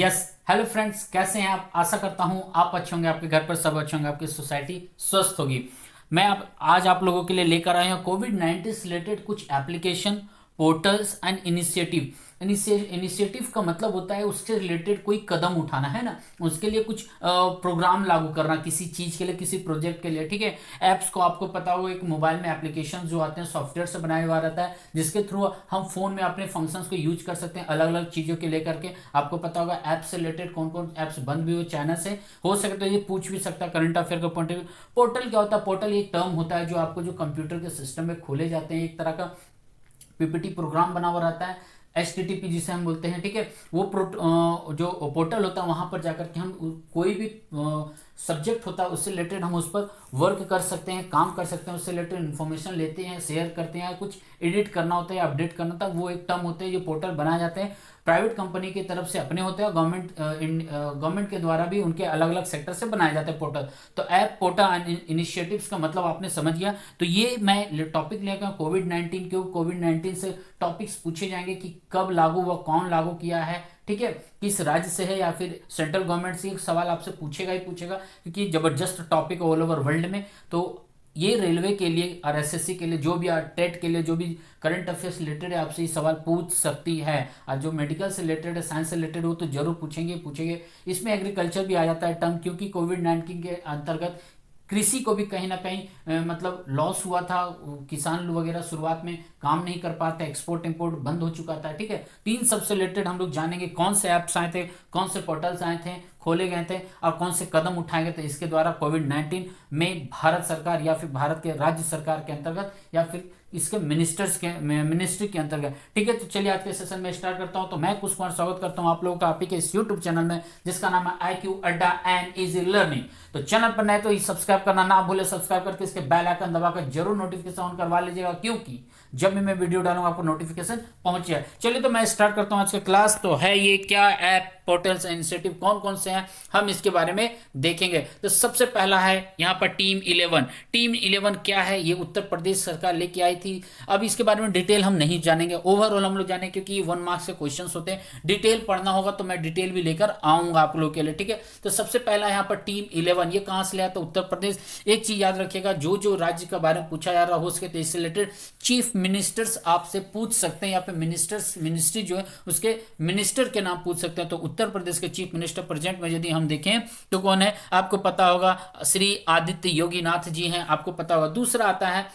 Yes. Hello friends, कैसे हैं आप? आशा करता हूं आप अच्छे होंगे, आपके घर पर सब अच्छे होंगे, आपकी सोसाइटी स्वस्थ होगी। मैं आज आप लोगों के लिए लेकर आया हूं कोविड 19 से रिलेटेड कुछ application, portals and initiative. Initiative का मतलब होता है उससे रिलेटेड कोई कदम उठाना, है ना। उसके लिए कुछ प्रोग्राम लागू करना, किसी चीज के लिए, किसी प्रोजेक्ट के लिए, ठीक है। ऐप्स को आपको पता होगा, एक मोबाइल में एप्लीकेशन जो आते हैं सॉफ्टवेयर से बनाया हुआ रहता है, जिसके थ्रू हम फोन में अपने फंक्शंस को यूज कर सकते हैं अलग अलग चीजों के लेकर के। आपको पता होगा ऐप से रिलेटेड कौन कौन ऐप्स बंद भी हो चाइना से, हो सकता है तो ये पूछ भी सकता है करंट अफेयर का पॉइंट ऑफ व्यू। पोर्टल क्या होता है? पोर्टल एक टर्म होता है जो आपको जो कंप्यूटर के सिस्टम में खोले जाते हैं, एक तरह का पीपीटी प्रोग्राम बना हुआ रहता है, HTTP जिसे हम बोलते हैं, ठीक है। वो जो पोर्टल होता है वहां पर जाकर के हम कोई भी सब्जेक्ट होता है उससे रिलेटेड हम उस पर वर्क कर सकते हैं, काम कर सकते हैं, उससे रिलेटेड इन्फॉर्मेशन लेते हैं, शेयर करते हैं, कुछ एडिट करना होता है या अपडेट करना होता है, वो एक टर्म होते हैं। जो पोर्टल बनाए जाते हैं प्राइवेट कंपनी की तरफ से अपने होते हैं, गवर्नमेंट के द्वारा भी उनके अलग अलग सेक्टर से बनाए जाते हैं पोर्टल। तो ऐप, पोर्टल एंड इनिशिएटिव्स का मतलब आपने समझ गया। तो ये मैं टॉपिक लेकर कोविड 19, क्यों कोविड 19 से टॉपिक्स पूछे जाएंगे कि कब लागू हुआ, कौन लागू किया है, ठीक है, किस राज्य से है, या फिर सेंट्रल गवर्नमेंट से। एक सवाल आपसे पूछेगा ही पूछेगा, क्योंकि जबरदस्त टॉपिक ऑल ओवर वर्ल्ड में। तो ये रेलवे के लिए और एसएससी के लिए, जो भी टेट के लिए, जो भी करंट अफेयर्स रिलेटेड है, आपसे ये सवाल पूछ सकती है। और जो मेडिकल से रिलेटेड है, साइंस से रिलेटेड हो, तो जरूर पूछेंगे पूछेंगे। इसमें एग्रीकल्चर भी आ जाता है टर्म, क्योंकि कोविड 19 के अंतर्गत कृषि को भी कहीं ना कहीं मतलब लॉस हुआ था। किसान वगैरह शुरुआत में काम नहीं कर पाते, एक्सपोर्ट इंपोर्ट बंद हो चुका था, ठीक है। तीन सबसे रिलेटेड हम लोग जानेंगे, कौन से ऐप्स आए थे, कौन से पोर्टल्स आए थे, खोले गए थे, और कौन से कदम उठाए गए थे इसके द्वारा कोविड 19 में भारत सरकार या फिर भारत के राज्य सरकार के अंतर्गत, या फिर इसके मिनिस्ट्री के अंतर्गत, ठीक है। तो चलिए आज के सेशन में स्टार्ट करता हूं। तो मैं कुछ कुमार स्वागत करता हूं आप लोगों का आपके इस यूट्यूब चैनल में, जिसका नाम है IQ अड्डा एंड इजी लर्निंग। तो चैनल पर नए तो सब्सक्राइब करना ना भूले, सब्सक्राइब करके इसके बेल आइकन दबाकर जरूर नोटिफिकेशन ऑन करवा लीजिएगा, क्योंकि जब भी मैं वीडियो डालूंगा आपको नोटिफिकेशन पहुंच जाए। चलिए तो मैं स्टार्ट करता हूं आज का क्लास। तो है ये क्या ऐप, पोर्टल्स एंड इनिशिएटिव कौन कौन से हैं, हम इसके बारे में देखेंगे। तो सबसे पहला है यहाँ पर टीम 11। टीम 11 क्या है? ये उत्तर प्रदेश सरकार लेके आई थी। अब इसके बारे में डिटेल हम नहीं जानेंगे, ओवरऑल हम लोग जानेंगे, क्योंकि 1 मार्क्स के क्वेश्चन होते हैं। डिटेल पढ़ना होगा तो मैं डिटेल भी लेकर आऊंगा आप लोग के लिए, ठीक है। तो सबसे पहला यहाँ पर टीम 11, ये कहां से लिया? तो उत्तर प्रदेश। एक चीज याद रखिएगा, जो जो राज्य के बारे में पूछा जा रहा हो सके तो इससे रिलेटेड चीफ मिनिस्टर्स आपसे पूछ सकते हैं, या फिर मिनिस्ट्री जो है उसके मिनिस्टर के नाम पूछ सकते हैं। तो उत्तर प्रदेश के चीफ मिनिस्टर प्रेजेंट में यदि हम देखें तो कौन है? आपको पता होगा, श्री आदित्य योगी नाथ जी हैं, आपको पता होगा। दूसरा आता है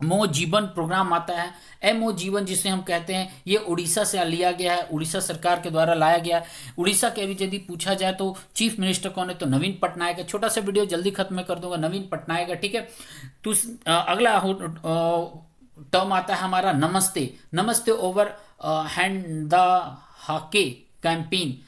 मो जीवन प्रोग्राम आता है। MO जीवन जिसे हम कहते हैं, ये उड़ीसा से लिया गया है, उड़ीसा सरकार के द्वारा लाया गया है। उड़ीसा के भी यदि पूछा जाए तो चीफ मिनिस्टर कौन है? तो नवीन पटनायक है। छोटा सा वीडियो जल्दी खत्म मैं कर दूंगा, नवीन पटनायक है, ठीक है। तो अगला टर्म आता है हमारा नमस्ते। नमस्ते over hand the Hake campaign,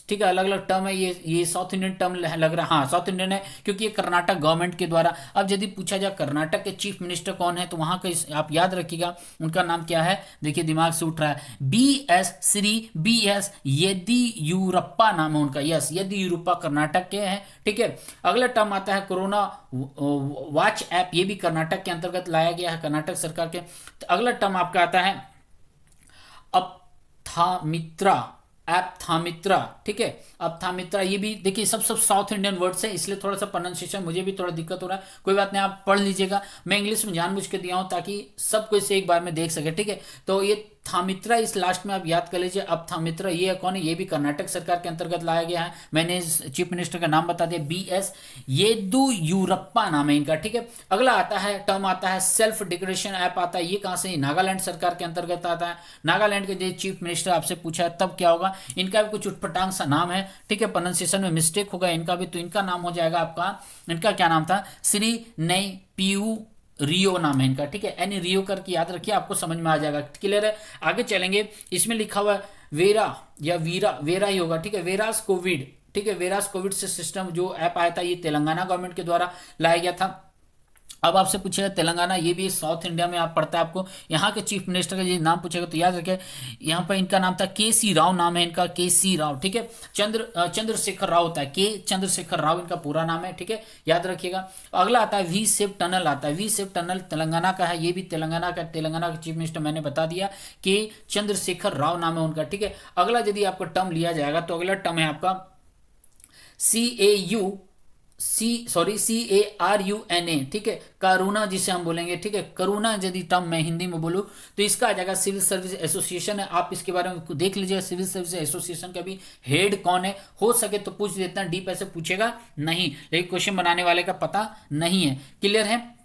ठीक है। अलग अलग टर्म है, ये साउथ इंडियन टर्म लग रहा है। हाँ, साउथ इंडियन है, क्योंकि ये कर्नाटक गवर्नमेंट के द्वारा। अब यदि पूछा जाए कर्नाटक के चीफ मिनिस्टर कौन है, तो वहां का आप याद रखिएगा, उनका नाम क्या है? देखिए दिमाग से उठ रहा है, श्री BS येदियुरप्पा नाम है उनका। यस, येदियुरप्पा कर्नाटक के हैं, ठीक है। अगला टर्म आता है कोरोना वॉच ऐप, ये भी कर्नाटक के अंतर्गत लाया गया है, कर्नाटक सरकार के। तो अगला टर्म आपका आता है अपथामित्रा, ऐप थामित्रा, ठीक है। अब थामित्रा, ये भी देखिए सब साउथ इंडियन वर्ड्स है, इसलिए थोड़ा सा प्रोनाउंसिएशन मुझे भी थोड़ा दिक्कत हो रहा है, कोई बात नहीं, आप पढ़ लीजिएगा। मैं इंग्लिश में जानबूझ के दिया हूं ताकि सब कोई से एक बार में देख सके, ठीक है। तो ये थामित्रा, इस लास्ट में आप याद कर लीजिए। अब थामित्रा ये कौन है? ये भी कर्नाटक सरकार के अंतर्गत लाया गया है। मैंने चीफ मिनिस्टर का नाम बता दिया, BS येदियुरप्पा नाम है इनका, ठीक है। अगला आता है टर्म आता है सेल्फ डिक्लेरेशन ऐप आता है। ये कहां से? नागालैंड सरकार के अंतर्गत आता है। नागालैंड के जो चीफ मिनिस्टर आपसे पूछा है तब क्या होगा? इनका भी कुछ उटपटांग सा नाम है, ठीक है, प्रोनाउंसिएशन में मिस्टेक होगा इनका भी। तो इनका नाम हो जाएगा आपका, इनका क्या नाम था? श्री नई पीयू रियो नाम है इनका, ठीक है। यानी रियो करके याद रखिए, आपको समझ में आ जाएगा, क्लियर है। आगे चलेंगे, इसमें लिखा हुआ है वेरा या वेरा ही होगा, ठीक है। वेरास कोविड, ठीक है। वेरास कोविड से सिस्टम जो ऐप आया था, ये तेलंगाना गवर्नमेंट के द्वारा लाया गया था। अब आपसे पूछेगा तेलंगाना, ये भी साउथ इंडिया में आप पढ़ता है आपको। यहाँ के चीफ मिनिस्टर का ये नाम पूछेगा तो याद रखें, यहाँ पर इनका नाम था के सी राव, नाम है इनका के सी राव, ठीक है। चंद्रशेखर राव होता है, के चंद्रशेखर राव इनका पूरा नाम है, ठीक है, याद रखिएगा। अगला आता है वी सेप टनल आता है, वी सेप टनल तेलंगाना का है, ये भी तेलंगाना का चीफ मिनिस्टर मैंने बता दिया कि चंद्रशेखर राव नाम है उनका, ठीक है। अगला यदि आपका टर्म लिया जाएगा तो अगला टर्म है आपका CARUNA, ठीक है, करुणा जिसे हम बोलेंगे, ठीक है, करुणा यदि टर्म मैं हिंदी में बोलूँ तो इसका आ जाएगा सिविल सर्विस एसोसिएशन है। आप इसके बारे में देख लीजिएगा, सिविल सर्विस एसोसिएशन का भी हेड कौन है, हो सके तो पूछ देता, डीप ऐसे पूछेगा नहीं, लेकिन क्वेश्चन बनाने वाले का पता नहीं है। क्लियर है।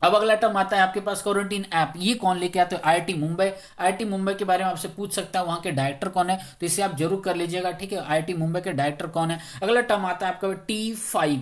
अब अगला टर्म आता है आपके पास क्वारंटीन ऐप, ये कौन लेके आते हैं, आईआईटी मुंबई। आईआईटी मुंबई के बारे में आपसे पूछ सकता है, वहां के डायरेक्टर कौन है, तो इसे आप जरूर कर लीजिएगा, ठीक है, आईआईटी मुंबई के डायरेक्टर कौन है। अगला टर्म आता है आपका T5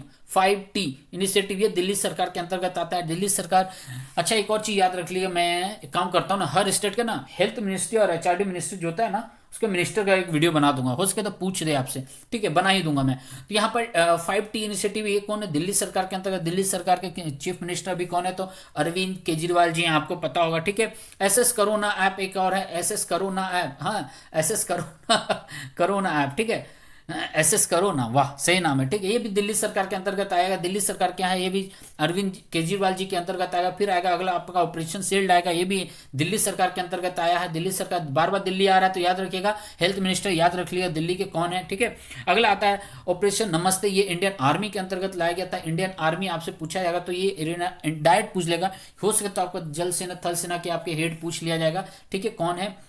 इनिशिएटिव, ये दिल्ली सरकार के अंतर्गत आता है, दिल्ली सरकार। अच्छा, एक और चीज याद रख लीजिए, मैं एक काम करता हूँ ना, हर स्टेट के ना हेल्थ मिनिस्ट्री और एचआरडी मिनिस्ट्री जो होता है ना, उसके मिनिस्टर का एक वीडियो बना दूंगा, हो सके तो पूछ दे आपसे, ठीक है, बना ही दूंगा मैं। तो यहाँ पर 5T इनिशिएटिव ये कौन है, दिल्ली सरकार के अंतर्गत, दिल्ली सरकार के चीफ मिनिस्टर भी कौन है, तो अरविंद केजरीवाल जी हैं, आपको पता होगा, ठीक है। एसएस करोना ऐप एक और है, एसएस करोना ऐप, हाँ, एसएस करोना करोना ऐप, ठीक है, एसएस करोना, वाह सही नाम है, ठीक है, ये भी दिल्ली सरकार के अंतर्गत आएगा, दिल्ली सरकार क्या है, ये भी अरविंद केजरीवाल जी के अंतर्गत आएगा। फिर आएगा अगला आपका ऑपरेशन शील्ड आएगा, ये भी दिल्ली सरकार के अंतर्गत आया है, दिल्ली सरकार, बार बार दिल्ली आ रहा है तो याद रखिएगा, हेल्थ मिनिस्टर याद रख लिया दिल्ली के कौन है, ठीक है। अगला आता है ऑपरेशन नमस्ते, ये इंडियन आर्मी के अंतर्गत लाया गया था, इंडियन आर्मी आपसे पूछा जाएगा तो ये डायरेक्ट पूछ लेगा, हो सके तो आपको जल सेना थल सेना के आपके हेड पूछ लिया जाएगा, ठीक है, कौन है,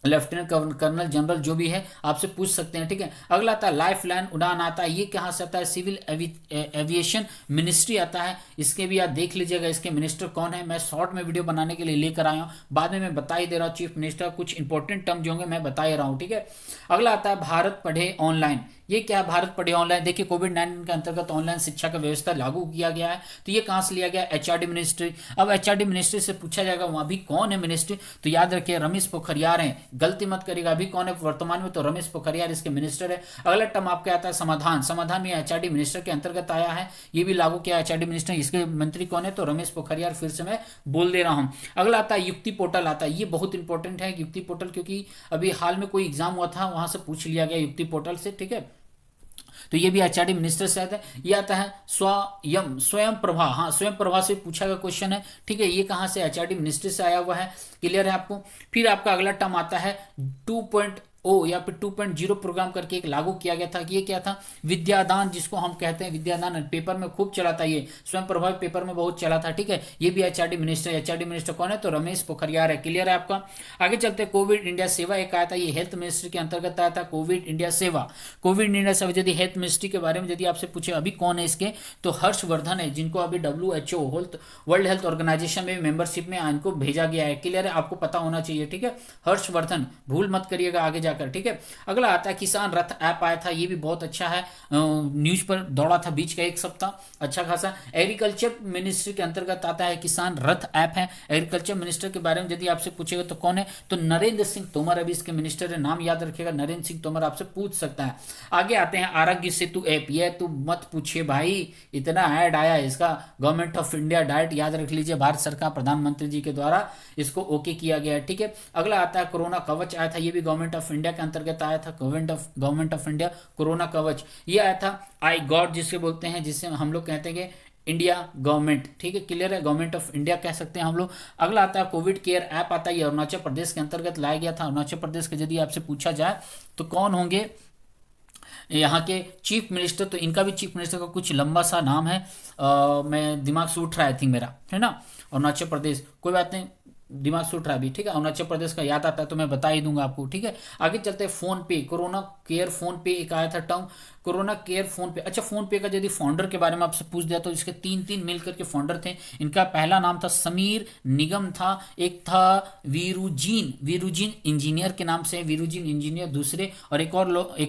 लेफ्टिनेंट कर्नल जनरल जो भी है आपसे पूछ सकते हैं, ठीक है। अगला आता है लाइफ लाइन उड़ान आता है, ये कहाँ से आता है, सिविल एविएशन मिनिस्ट्री आता है, इसके भी आप देख लीजिएगा, इसके मिनिस्टर कौन है, मैं शॉर्ट में वीडियो बनाने के लिए लेकर आया हूँ, बाद में मैं बता ही दे रहा हूँ, चीफ मिनिस्टर कुछ इंपॉर्टेंट टर्म जो होंगे मैं बता ही रहा हूँ, ठीक है। अगला आता है भारत पढ़े ऑनलाइन, ये क्या है भारत पढ़े ऑनलाइन, देखिए कोविड-19 के अंतर्गत ऑनलाइन शिक्षा का व्यवस्था लागू किया गया है, तो ये कहाँ से लिया गया, एचआरडी मिनिस्ट्री। अब एचआरडी मिनिस्ट्री से पूछा जाएगा वहाँ भी कौन है मिनिस्ट्री, तो याद रखिए रमेश पोखरियाल हैं, गलती मत करिएगा, अभी कौन है वर्तमान में, तो रमेश पोखरियाल इसके मिनिस्टर है। अगला टर्म आपका आता है समाधान, समाधान में एचआरडी मिनिस्टर के अंतर्गत आया है, ये भी लागू किया एचआरडी मिनिस्टर, इसके मंत्री कौन है, तो रमेश पोखरियाल, फिर से मैं बोल दे रहा हूँ। अगला आता है युक्ति पोर्टल आता है, ये बहुत इंपॉर्टेंट है युक्ति पोर्टल, क्योंकि अभी हाल में कोई एग्जाम हुआ था, वहां से पूछ लिया गया युक्ति पोर्टल से, ठीक है, तो ये भी एचआरडी मिनिस्टर से आता है। ये आता है स्वयं प्रभा, हाँ स्वयं प्रभा से पूछा गया क्वेश्चन है, ठीक है, ये कहाँ से, एचआरडी मिनिस्ट्री से आया हुआ है, क्लियर है आपको। फिर आपका अगला टर्म आता है 2.0 या फिर 2.0 प्रोग्राम करके एक लागू किया गया था, कि ये क्या था, विद्यादान जिसको हम कहते हैं, विद्यादान पेपर में खूब चला था, ये स्वयं प्रभा पेपर में बहुत चला था, ठीक है, ये भी एचआरडी मिनिस्टर, एचआरडी मिनिस्टर कौन है, तो रमेश पोखरियाल है, क्लियर है आपका। आगे चलते, कोविड इंडिया सेवा एक आया था, ये हेल्थ मिनिस्ट्री के अंतर्गत आया था, कोविड इंडिया सेवा, कोविड इंडिया सेवा, यदि हेल्थ मिनिस्ट्री के बारे में यदि आपसे पूछे अभी कौन है इसके, तो हर्षवर्धन है, जिनको अभी WHO वर्ल्ड हेल्थ ऑर्गेनाइजेशन में मेंबरशिप में इनको भेजा गया है, क्लियर है, आपको पता होना चाहिए, ठीक है, हर्षवर्धन, भूल मत करिएगा आगे जाकर, ठीक है। अगला आता है किसान रथ ऐप आया था, ये भी बहुत अच्छा है, न्यूज पर दौड़ा था बीच का एक सप्ताह, अच्छा खासा। एग्रीकल्चर मिनिस्ट्री के अंतर्गत आता है किसान रथ ऐप है, एग्रीकल्चर मिनिस्टर के बारे में यदि आपसे पूछेगा तो कौन है, तो नरेंद्र सिंह तोमर अभी इसके मिनिस्टर है, नाम याद रखिएगा, नरेंद्र सिंह तोमर आपसे पूछ सकता है। आगे आते हैं आरोग्य सेतु ऐप, ये तो मत पूछिए भाई, इतना ऐड आया है इसका, गवर्नमेंट ऑफ इंडिया डाइट, याद रख लीजिए, भारत सरकार प्रधानमंत्री जी के द्वारा इसको ओके किया गया है, ठीक है। अगला आता है कोरोना कवच आया था, ये भी गवर्नमेंट ऑफ इंडिया के अंतर्गत आया था, गवर्नमेंट ऑफ इंडिया कोरोना कवच, ये आया था। आई गॉड जिसे बोलते हैं, जिसे हम लोग कहते हैं कि इंडिया गवर्नमेंट, ठीक है, क्लियर है, गवर्नमेंट ऑफ इंडिया कह सकते हैं हम लोग। अगला आता है कोविड केयर ऐप आता है, ये अरुणाचल प्रदेश के अंतर्गत लाया गया था, अरुणाचल प्रदेश के यदि आपसे पूछा जाए तो कौन होंगे यहाँ के चीफ मिनिस्टर, तो इनका भी चीफ मिनिस्टर का कुछ लंबा सा नाम है, मैं दिमाग से उठ रहा है आई थिंक मेरा, है ना, अरुणाचल प्रदेश, कोई बात नहीं, दिमाग से उठ रहा है अभी, ठीक है, अरुणाचल प्रदेश का याद आता है तो मैं बता ही दूंगा आपको, ठीक है। आगे चलते हैं फोन पे, कोरोना केयर फोन पे एक आया था टर्म, कोरोना केयर फोन पे। अच्छा, फोन पे का यदि फाउंडर के बारे में आपसे पूछ दिया तो इसके तीन तीन मिलकर के फाउंडर थे, इनका पहला नाम था समीर निगम था, एक था वीरूजीन इंजीनियर के नाम से, वीरूजीन इंजीनियर दूसरे, और एक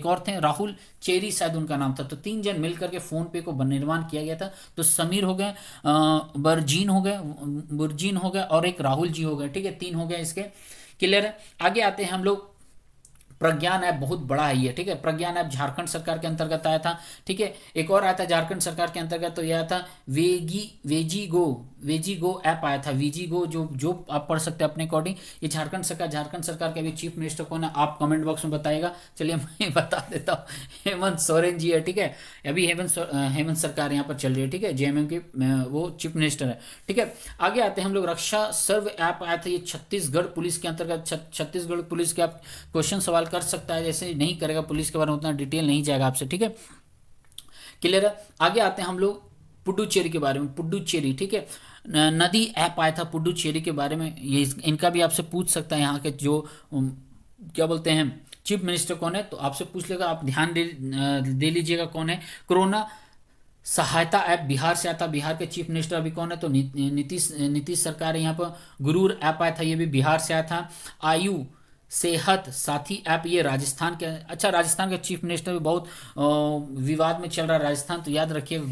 और थे राहुल चेरी शायद उनका नाम था, तो तीन जन मिलकर के फोन पे को निर्माण किया गया था। तो समीर हो गए, बुरजीन हो गए और एक राहुल जी हो गए, ठीक है, तीन हो गए इसके, क्लियर है। आगे आते हैं हम लोग प्रज्ञान ऐप बहुत बड़ा है ये, ठीक है। प्रज्ञान ऐप झारखंड सरकार के अंतर्गत आया था, ठीक है। एक और आया था झारखंड सरकार के अंतर्गत, तो यह आया था वेजी गो ऐप आया था। वीजी गो जो जो आप पढ़ सकते हैं अपने अकॉर्डिंग। ये झारखंड सरकार के अभी चीफ मिनिस्टर कौन है, आप कमेंट बॉक्स में बताइएगा। चलिए मैं बता देता हूँ, हेमंत सोरेन जी है, ठीक है। अभी हेमंत सरकार यहाँ पर चल रही है, ठीक है। जेएमएम की वो चीफ मिनिस्टर है, ठीक है। आगे आते हैं हम लोग, रक्षा सर्व ऐप आया था ये छत्तीसगढ़ पुलिस के अंतर्गत। छत्तीसगढ़ पुलिस के आप क्वेश्चन सवाल कर सकता है, जैसे नहीं करेगा पुलिस के बारे में उतना डिटेल नहीं जाएगा आपसे, ठीक है। क्लियर है। आगे आते हैं हम लोग पुडुचेरी के बारे में। पुडुचेरी, ठीक है। नदी ऐप आया था पुडुचेरी के बारे में, ये इनका भी आपसे पूछ सकता है। यहाँ के जो क्या बोलते हैं चीफ मिनिस्टर कौन है, तो आपसे पूछ लेगा, आप ध्यान दे लीजिएगा कौन है। कोरोना सहायता ऐप बिहार से आता। बिहार के चीफ मिनिस्टर अभी कौन है, तो नीतीश नीतीश सरकार है यहाँ पर। गुरूर ऐप आया था, ये भी बिहार से आया था। आयु सेहत साथी ऐप ये राजस्थान के। अच्छा, राजस्थान के चीफ मिनिस्टर भी बहुत विवाद में चल रहा है राजस्थान, तो याद रखिएगा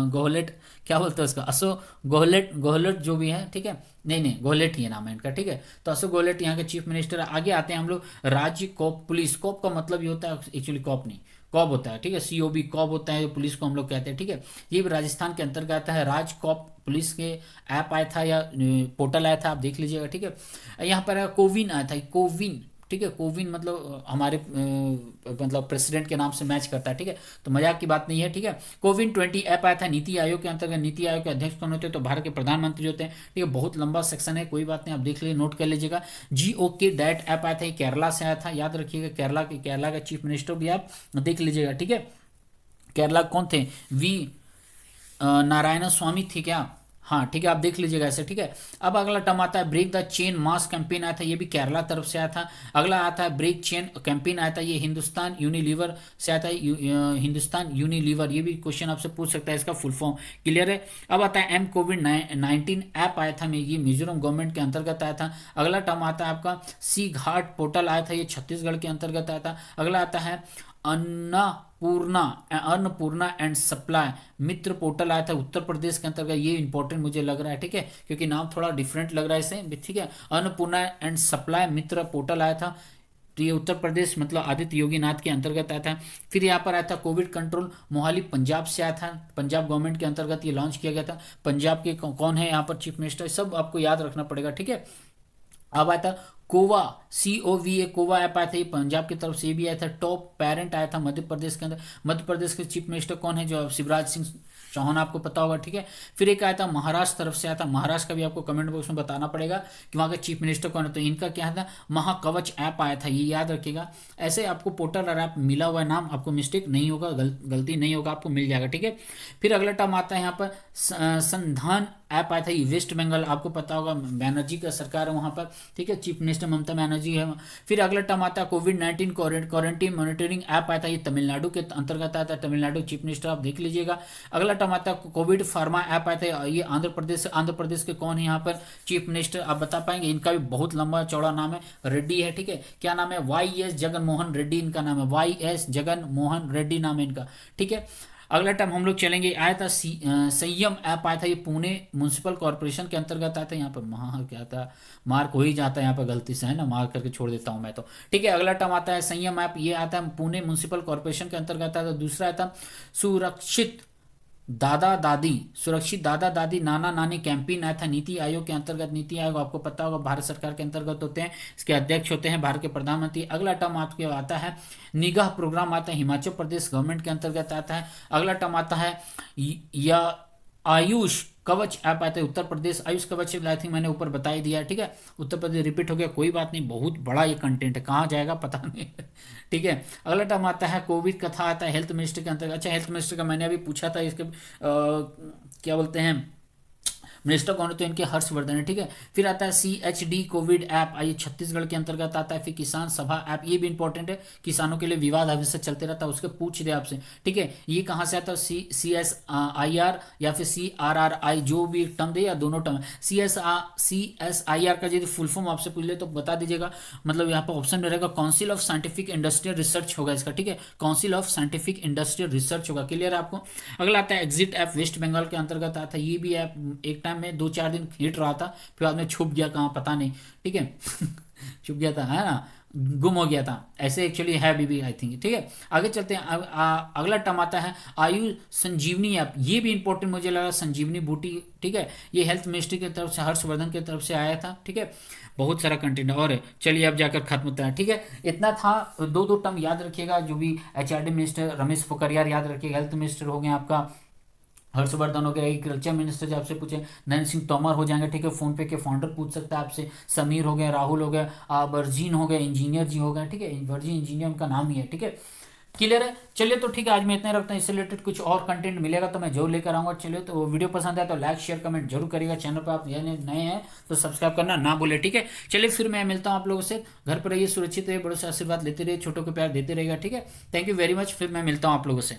गोहलेट क्या बोलते हैं उसका, अशोक गोहलेट जो भी है, ठीक है। नहीं, गोहलेट ही नाम है इनका, ठीक है। तो अशोक गोहलेट यहाँ के चीफ मिनिस्टर है। आगे आते हैं हम लोग राज्य कॉप पुलिस। कॉप का मतलब ये होता है एक्चुअली, कॉप नहीं कॉब होता है, ठीक है। COB कॉब होता है, पुलिस को हम लोग कहते हैं, ठीक है। ये भी राजस्थान के अंतर्गत आता है। राज कॉप पुलिस के ऐप आया था या पोर्टल आया था, आप देख लीजिएगा, ठीक है। यहाँ पर कोविन आया था, कोविन, ठीक है। कोविन मतलब हमारे मतलब प्रेसिडेंट के नाम से मैच करता है, ठीक है। तो मजाक की बात नहीं है, ठीक है। कोविन 20 ऐप आया था नीति आयोग के अंतर्गत। नीति आयोग के अध्यक्ष कौन होते हैं, तो भारत के प्रधानमंत्री होते हैं, ठीक है। बहुत लंबा सेक्शन है, कोई बात नहीं, आप देख लीजिए, नोट कर लीजिएगा। GOK डैट ऐप आया था, ये केरला से आया था, याद रखिएगा। केरला का चीफ मिनिस्टर भी आप देख लीजिएगा, ठीक है। केरला कौन थे, वी नारायण स्वामी थे क्या, हाँ, ठीक है, आप देख लीजिएगा ऐसे, ठीक है। अब अगला टर्म आता है break the chain mass campaign आया था, ये भी केरला तरफ से आया था। अगला आता है ब्रेक चेन कैंपेन आया था, ये हिंदुस्तान यूनिलीवर से आया था। हिंदुस्तान यूनिलीवर, ये भी क्वेश्चन आपसे पूछ सकता है, इसका फुल फॉर्म क्लियर है। अब आता है कोविड-19 ऐप आया था, ये मिजोरम गवर्नमेंट के अंतर्गत आया था। अगला टर्म आता है आपका सी घाट पोर्टल आया था, ये छत्तीसगढ़ के अंतर्गत आया था। अगला आता है Annapurna and supply Mitra portal आया था, उत्तर प्रदेश के अंतर्गत। ये इंपॉर्टेंट मुझे लग रहा है, ठीक है, क्योंकि नाम थोड़ा डिफरेंट लग रहा है इसे, ठीक है। Annapurna and supply Mitra portal आया था, तो ये उत्तर प्रदेश मतलब आदित्य योगी नाथ के अंतर्गत आया था। फिर यहाँ पर आया था कोविड कंट्रोल मोहाली, पंजाब से आया था। पंजाब गवर्नमेंट के अंतर्गत ये लॉन्च किया गया था। पंजाब के कौन है यहाँ पर चीफ मिनिस्टर, सब आपको याद रखना पड़ेगा, ठीक है। अब आया था कोवा, COVA कोवा ऐप आया था, ये पंजाब की तरफ से भी आया था। टॉप पेरेंट आया था मध्य प्रदेश के अंदर। मध्य प्रदेश के चीफ मिनिस्टर कौन है, जो शिवराज सिंह चौहान, आपको पता होगा, ठीक है। फिर एक आया था महाराष्ट्र तरफ से आया था। महाराष्ट्र का भी आपको कमेंट बॉक्स में बताना पड़ेगा कि वहाँ के चीफ मिनिस्टर कौन है, तो इनका क्या था, महाकवच ऐप आया था, ये याद रखिएगा। ऐसे आपको पोर्टल और ऐप मिला हुआ है नाम, आपको मिस्टेक नहीं होगा, गलती नहीं होगा, आपको मिल जाएगा, ठीक है। फिर अगला टर्म आता है यहाँ पर संधान ऐप आया था, ये वेस्ट बंगाल, आपको पता होगा बैनर्जी का सरकार है वहाँ पर, ठीक है। चीफ मिनिस्टर ममता बनर्जी है। फिर अगला टर्म आता है कोविड-19 क्वारंटीन मॉनिटरिंग ऐप आया था, ये तमिलनाडु के अंतर्गत आता है। तमिलनाडु चीफ मिनिस्टर आप देख लीजिएगा। अगला टर्म आता है कोविड फार्मा ऐप आया था, ये आंध्र प्रदेश के कौन है यहाँ पर चीफ मिनिस्टर, आप बता पाएंगे। इनका भी बहुत लंबा चौड़ा नाम है, रेड्डी है, ठीक है। क्या नाम है, YS जगन मोहन रेड्डी इनका नाम है, YS जगन मोहन रेड्डी नाम है इनका, ठीक है। अगला टाइम हम लोग चलेंगे, आया था संयम ऐप आया था, ये पुणे म्यूनसिपल कॉर्पोरेशन के अंतर्गत आया था। यहाँ पर क्या था, मार्क हो ही जाता है यहाँ पर गलती से, है ना, मार्क करके छोड़ देता हूँ मैं तो, ठीक है। अगला टर्म आता है संयम ऐप, ये आता है पुणे म्यूनसिपल कॉर्पोरेशन के अंतर्गत आता है। दूसरा आता सुरक्षित दादा दादी नाना नानी कैंपेन आया था, नीति आयोग के अंतर्गत। नीति आयोग आपको पता होगा भारत सरकार के अंतर्गत होते हैं, इसके अध्यक्ष होते हैं भारत के प्रधानमंत्री। अगला टर्म आपके आता है निगाह प्रोग्राम आता है, हिमाचल प्रदेश गवर्नमेंट के अंतर्गत आता है। अगला टर्म आता है या आयुष कवच ऐप आता है, उत्तर प्रदेश आयुष कवच, आई थिंक मैंने ऊपर बता ही दिया है, ठीक है। उत्तर प्रदेश रिपीट हो गया, कोई बात नहीं, बहुत बड़ा ये कंटेंट है, कहाँ जाएगा पता नहीं ठीक है। अगला टर्म आता है कोविड कथा आता है, हेल्थ मिनिस्टर के अंतर्गत। अच्छा, हेल्थ मिनिस्टर का मैंने अभी पूछा था, इसके क्या बोलते हैं मिनिस्टर कौन है, तो इनके हर्षवर्धन है, ठीक है। फिर आता है CHD कोविड ऐप, आइए छत्तीसगढ़ के अंतर्गत आता है। फिर किसान सभा ऐप, ये भी इंपॉर्टेंट है, किसानों के लिए विवाद हमेशा चलते रहता है, उसके पूछ दे आपसे, ठीक है। ये कहाँ से आता है, CSIR या फिर CRRI, जो भी टर्म दे या दोनों टर्म। CSIR का यदि फुल फॉर्म आपसे पूछ ले तो बता दीजिएगा, मतलब यहाँ पर ऑप्शन में रहेगा council of scientific industrial research होगा इसका, ठीक है। Council of scientific industrial research होगा, क्लियर है आपको। अगला आता है एग्जिट ऐप, वेस्ट बंगाल के अंतर्गत आता है। ये भी ऐप एक टाइम में 2-4 दिन हिट रहा था, फिर बाद में छुप गया, कहाँ पता नहीं, ठीक है छुप गया था, है ना, गुम हो गया था, ऐसे एक्चुअली है अभी भी आई थिंक। ठीक है, आगे चलते हैं। अगला टर्म आता है आयु संजीवनी ऐप। ये भी इंपॉर्टेंट मुझे लगा, संजीवनी बूटी। ठीक है, ये हेल्थ मिनिस्ट्री की तरफ से, हर्षवर्धन की तरफ से आया था। ठीक है, बहुत सारा कंटेंट और है। चलिए अब जाकर खत्म होता है। ठीक है, इतना था। दो दो टर्म याद रखिएगा, जो भी एचआरडी मिनिस्टर रमेश पोखरियाल याद रखिएगा, हेल्थ मिनिस्टर हो गया आपका हर्षवर्धन हो गया, एग्रीकल्चर मिनिस्टर जो आपसे पूछे नरेंद्र सिंह तोमर हो जाएंगे। ठीक है, फोन पे के फाउंडर पूछ सकता है आपसे, समीर हो गया, राहुल हो गया, वर्जीन हो गया, इंजीनियर जी हो गए। ठीक है, वर्जीन इंजीनियर उनका नाम ही है। ठीक है, क्लियर है। चलिए तो ठीक है, आज मैं इतना ही रखता हूँ। इससे रिलेटेड कुछ और कंटेंट मिलेगा तो मैं जरूर लेकर आऊँगा। चलिए, तो वीडियो पसंद आया तो लाइक शेयर कमेंट जरूर करिएगा। चैनल पर आप नए हैं तो सब्सक्राइब करना ना भूले। ठीक है, चलिए फिर मैं मिलता हूँ आप लोगों से। घर पर रहिए, सुरक्षित रहिए, बड़ों से आशीर्वाद लेते रहिए, छोटों को प्यार देते रहेगा। ठीक है, थैंक यू वेरी मच। फिर मैं मिलता हूँ आप लोगों से।